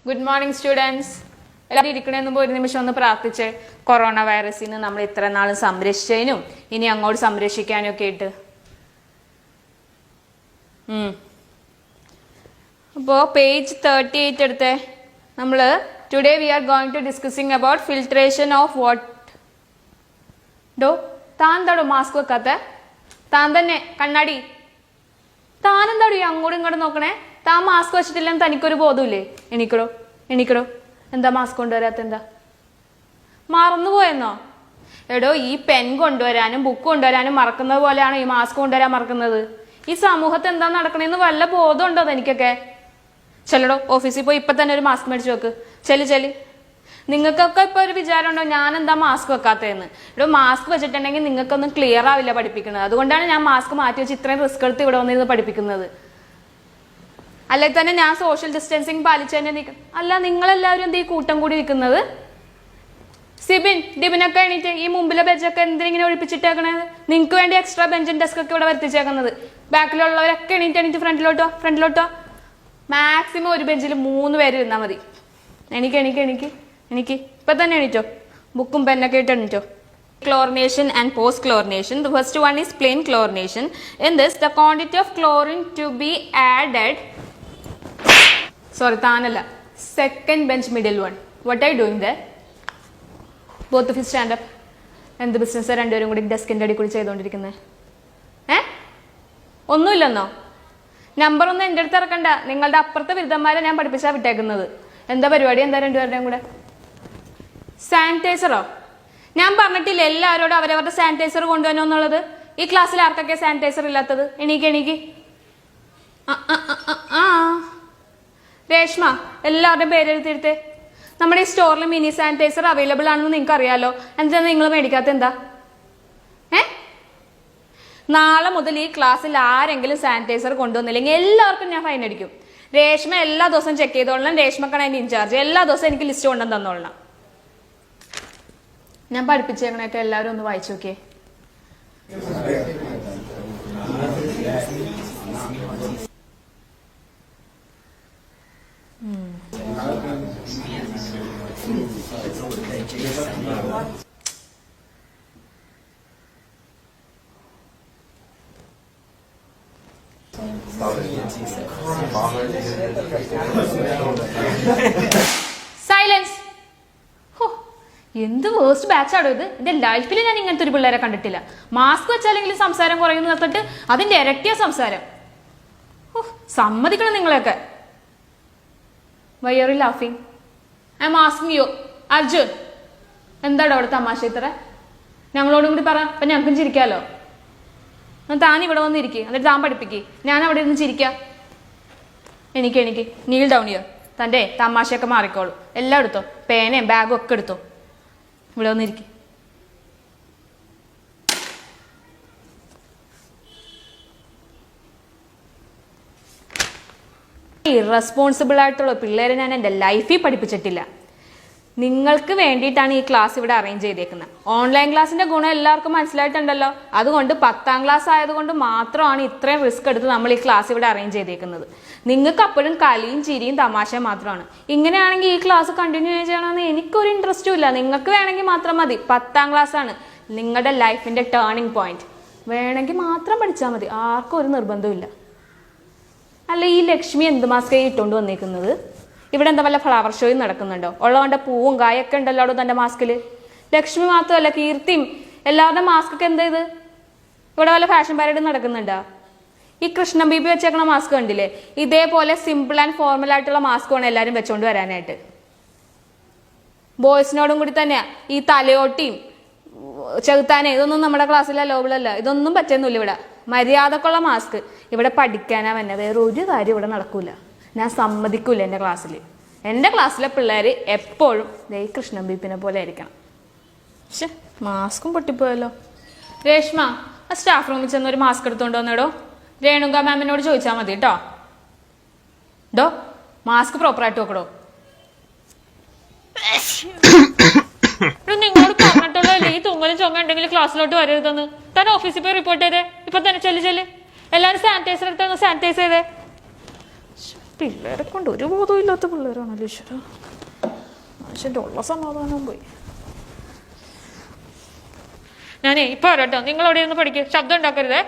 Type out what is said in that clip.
Good morning students. എല്ലാവരും ഇരിക്കണേന്ന് മുമ്പ് ഒരു നിമിഷം ഒന്ന് പ്രാർത്ഥിച്ച് കൊറോണ വൈറസിന് നമ്മൾ ഇത്ര നാളും സംരക്ഷിച്ചതിനും ഇനി അങ്ങോട്ട് സംരക്ഷിക്കാനും ഒക്കെ ആയിട്ട്. അപ്പോൾ പേജ് 38 എടുത്തേ. നമ്മൾ today we are going to discussing about filtration of what. ഡോ താൻ എന്താടോ മാസ്ക് വെക്കാത്ത? താൻ തന്നെ കണ്ണാടി. താൻ എന്താടോ ഈ അങ്ങോട്ടും ഇങ്ങോട്ടും നോക്കണേ? താൻ മാസ്ക് വെച്ചിട്ടില്ലെന്ന് തനിക്കൊരു ബോധമില്ലേ? എണീക്കടോ. എന്താ മാസ്ക് കൊണ്ടുവരാത്ത? എന്താ മറന്നുപോയെന്നോ? എടോ, ഈ പെൻ കൊണ്ടുവരാനും ബുക്ക് കൊണ്ടുവരാനും മറക്കുന്നത് പോലെയാണ് ഈ മാസ്ക് കൊണ്ടുവരാൻ മറക്കുന്നത്. ഈ സമൂഹത്ത് എന്താ നടക്കണേന്ന് വല്ല ബോധം ഉണ്ടോ തനിക്കൊക്കെ? ചെല്ലടോ, ഓഫീസിൽ പോയി ഇപ്പൊ തന്നെ ഒരു മാസ്ക് മേടിച്ച് വെക്ക്. ചെല്ലി. നിങ്ങൾക്കൊക്കെ ഇപ്പൊ ഒരു വിചാരം ഉണ്ടോ ഞാൻ എന്താ മാസ്ക് വെക്കാത്തതെന്ന്? ഇവിടെ മാസ്ക് വെച്ചിട്ടുണ്ടെങ്കിൽ നിങ്ങൾക്കൊന്നും ക്ലിയർ ആവില്ല പഠിപ്പിക്കുന്നത്. അതുകൊണ്ടാണ് ഞാൻ മാസ്ക് മാറ്റി വെച്ച് ഇത്രയും റിസ്ക് എടുത്ത് ഇവിടെ വന്നിരുന്ന് പഠിപ്പിക്കുന്നത്. അല്ലെ തന്നെ ഞാൻ സോഷ്യൽ ഡിസ്റ്റൻസിങ് പാലിച്ചു തന്നെ നിൽക്കും. അല്ല, നിങ്ങളെല്ലാവരും എന്ത് ഈ കൂട്ടം കൂടി നിൽക്കുന്നത്? ഡിബിനൊക്കെ എണീറ്റ് ഈ മുമ്പിലെ ബെഞ്ചൊക്കെ എന്തിനിങ്ങനെ ഒഴിപ്പിച്ചിട്ടേക്കണത്? നിങ്ങൾക്ക് വേണ്ടി എക്സ്ട്രാ ബെഞ്ചും ഡെസ്ക് ഒക്കെ ഇവിടെ വരുത്തിച്ചേക്കുന്നത്. ബാക്കിലുള്ളവരൊക്കെ എണീറ്റ് ഫ്രണ്ടിലോട്ടോ. മാക്സിമം ഒരു ബെഞ്ചിൽ 3 പേര് ഇരുന്നാൽ മതി. എനിക്ക് ഇപ്പൊ തന്നെ എണീറ്റോ. ബുക്കും പെന്നൊക്കെ ഇട്ട് എണീറ്റോ. Chlorination and post-chlorination. The first one is plain chlorination. In this, the quantity of chlorine to be added. Sorry, താനല്ല. Second bench, middle one. What are you doing there? Both of you stand up. എന്ത് business രണ്ടുപേരും കൂടി ഡെസ്കിന്റെ അടി കൂടി ചെയ്തോണ്ടിരിക്കുന്നത്? ഒന്നുമില്ലെന്നോ? Number ഒന്നും എൻ്റെ അടുത്ത് ഇറക്കണ്ട. നിങ്ങളുടെ അപ്പുറത്തെ ബിരുദന്മാരെ ഞാൻ പഠിപ്പിച്ചാ വിട്ടേക്കുന്നത്. എന്താ പരിപാടി? എന്താ രണ്ടുപേരുടെയും കൂടെ? സാനിറ്റൈസറോ? ഞാൻ പറഞ്ഞിട്ടില്ല എല്ലാവരോടും അവരവരുടെ സാനിറ്റൈസർ കൊണ്ടുവന്നോ എന്നുള്ളത്. ഈ ക്ലാസ്സിൽ ആർക്കൊക്കെ സാനിറ്റൈസർ ഇല്ലാത്തത്? എണീക്ക്. രേഷ്മ, എല്ലാവരുടെയും പേരെഴുതിരുത്തേ. നമ്മുടെ ഈ സ്റ്റോറിൽ മിനി സാനിറ്റൈസർ അവൈലബിൾ ആണെന്ന് നിങ്ങൾക്ക് അറിയാലോ. എന്താ നിങ്ങൾ മേടിക്കാത്ത? എന്താ നാളെ മുതൽ ഈ ക്ലാസ്സിൽ ആരെങ്കിലും സാനിറ്റൈസർ കൊണ്ടുവന്നില്ലെങ്കിൽ എല്ലാവർക്കും ഞാൻ ഫൈൻ അടിക്കും. രേഷ്മ എല്ലാ ദിവസവും ചെക്ക് ചെയ്തോളണം. രേഷ്മക്കാണ് അതിന്റെ ഇൻചാർജ്. എല്ലാ ദിവസവും എനിക്ക് ലിസ്റ്റ് കൊണ്ടുവന്ന് തന്നോളണം. ഞാൻ പഠിപ്പിച്ചേക്കണൊക്കെ എല്ലാവരും ഒന്ന് വായിച്ചു നോക്കിയേ. സൈലൻസ്. എന്ത് വേസ്റ്റ് ബാച്ചാടോ ഇത്? എന്റെ ലൈഫിൽ ഞാൻ ഇങ്ങനത്തെ ഒരു പിള്ളേരെ കണ്ടിട്ടില്ല. മാസ്ക് വെച്ചാലെങ്കിലും സംസാരം കുറയുന്നു നിർത്തിട്ട് അതിന്റെ ഇരട്ടിയ സംസാരം. സമ്മതിക്കണം നിങ്ങളെയൊക്കെ. വൈ ആർ യു ലാഫിങ്? I am asking you. Arjun, എന്താടോ അവിടെ തമാശ ഇത്ര? ഞങ്ങളോടും കൂടി പറ, അപ്പൊ ഞങ്ങൾക്കും ചിരിക്കാലോ. താൻ ഇവിടെ വന്നിരിക്കുക, എന്നിട്ട് താൻ പഠിപ്പിക്കുക, ഞാൻ അവിടെ ഇരുന്ന് ചിരിക്കാം. എനിക്ക് നീൽ ഡൗൺ ഇയർ. തൻ്റെ തമാശയൊക്കെ മാറിക്കോളൂ. എല്ലാം എടുത്തോ, പേനയും ബാഗും ഒക്കെ എടുത്തോ. ഇവിടെ വന്നിരിക്കും. ഇറസ്പോൺസിബിൾ ആയിട്ടുള്ള പിള്ളേരെ ഞാൻ എൻ്റെ ലൈഫിൽ പഠിപ്പിച്ചിട്ടില്ല. നിങ്ങൾക്ക് വേണ്ടിയിട്ടാണ് ഈ ക്ലാസ് ഇവിടെ അറേഞ്ച് ചെയ്തേക്കുന്നത്. ഓൺലൈൻ ക്ലാസ്സിന്റെ ഗുണം എല്ലാവർക്കും മനസ്സിലായിട്ടുണ്ടല്ലോ. അതുകൊണ്ട് 10ാം ക്ലാസ് ആയതുകൊണ്ട് മാത്രമാണ് ഇത്രയും റിസ്ക് എടുത്ത് നമ്മൾ ഈ ക്ലാസ് ഇവിടെ അറേഞ്ച് ചെയ്തേക്കുന്നത്. നിങ്ങൾക്ക് അപ്പോഴും കളിയും ചിരിയും തമാശയും മാത്രമാണ്. ഇങ്ങനെയാണെങ്കിൽ ഈ ക്ലാസ് കണ്ടിന്യൂ ചെയ്യണമെന്ന് എനിക്കൊരു ഇൻട്രസ്റ്റും ഇല്ല. നിങ്ങൾക്ക് വേണമെങ്കിൽ മാത്രം മതി. 10ാം ക്ലാസ് ആണ് നിങ്ങളുടെ ലൈഫിന്റെ ടേണിംഗ് പോയിന്റ്. വേണമെങ്കിൽ മാത്രം പഠിച്ചാൽ മതി. ആർക്കും ഒരു നിർബന്ധമില്ല. അല്ല, ഈ ലക്ഷ്മി എന്ത് മാസ്ക് ഇട്ടുകൊണ്ട് വന്നേക്കുന്നത്? ഇവിടെ എന്താ വല്ല ഫ്ലവർ ഷോയും നടക്കുന്നുണ്ടോ? ഉള്ളതുകൊണ്ട് പൂവും കായൊക്കെ ഉണ്ടല്ലോ തന്റെ മാസ്കില്. ലക്ഷ്മി മാത്രമല്ല, കീർത്തിയും എല്ലാവരുടെ മാസ്ക് ഒക്കെ എന്താ ഇത്? ഇവിടെ വല്ല ഫാഷൻ പാരേഡ് നടക്കുന്നുണ്ടോ? ഈ കൃഷ്ണൻ ബീബി വെച്ചേക്കണ മാസ്ക് കണ്ടില്ലേ? ഇതേപോലെ സിമ്പിൾ ആൻഡ് ഫോർമൽ ആയിട്ടുള്ള മാസ്ക് വേണം എല്ലാവരും വെച്ചോണ്ട് വരാനായിട്ട്. ബോയ്സിനോടും കൂടി തന്നെയാ. ഈ തലയോട്ടിയും ചെകുത്താനെ ഇതൊന്നും നമ്മുടെ ക്ലാസ്സിൽ അലോബിളല്ല. ഇതൊന്നും പറ്റുന്നില്ല ഇവിടെ. മര്യാദക്കുള്ള മാസ്ക്. ഇവിടെ പഠിക്കാനാ തന്നെ, വേറെ ഒരു കാര്യം ഇവിടെ നടക്കൂല. ഞാൻ സമ്മതിക്കൂല എൻ്റെ ക്ലാസ്സിൽ. എൻ്റെ ക്ലാസ്സിലെ പിള്ളേർ എപ്പോഴും ഈ കൃഷ്ണൻ ബീപ്പിനെ പോലെ ആയിരിക്കണം. പക്ഷെ മാസ്കും പൊട്ടിപ്പോയല്ലോ. രേഷ്മ, ആ സ്റ്റാഫ് റൂമിൽ ചെന്ന് ഒരു മാസ്ക് എടുത്തുകൊണ്ട് വന്നേടോ. രേണുക മാമിനോട് ചോദിച്ചാൽ മതി കേട്ടോ. മാസ്ക് പ്രോപ്പറായിട്ട് വെക്കടോ. നിങ്ങളോട് പറഞ്ഞിട്ടുള്ളതല്ലേ ഈ തുമ്മലും ചുമ ഉണ്ടെങ്കിൽ ക്ലാസ്സിലോട്ട് വരരുതെന്ന്. തന്നെ ഓഫീസിൽ പോയി റിപ്പോർട്ട് ചെയ്തേ. ഇപ്പൊ തന്നെ ചെല്ല്. എല്ലാവരും സാനിറ്റൈസർ എടുത്തൊന്ന് സാനിറ്റൈസ് ചെയ്തേ. പിള്ളേരെ കൊണ്ട് ഒരു ബോധവും ഇല്ലാത്ത പിള്ളേരാണല്ലോ ഈശ്വര. മനുഷ്യൻ്റെ ഉള്ള സമാധാനം പോയി. ഞാനേ ഇപ്പൊ വരാട്ടോ, നിങ്ങൾ അവിടെ ഇരുന്ന് പഠിക്കുക, ശബ്ദം ഉണ്ടാക്കരുതേ.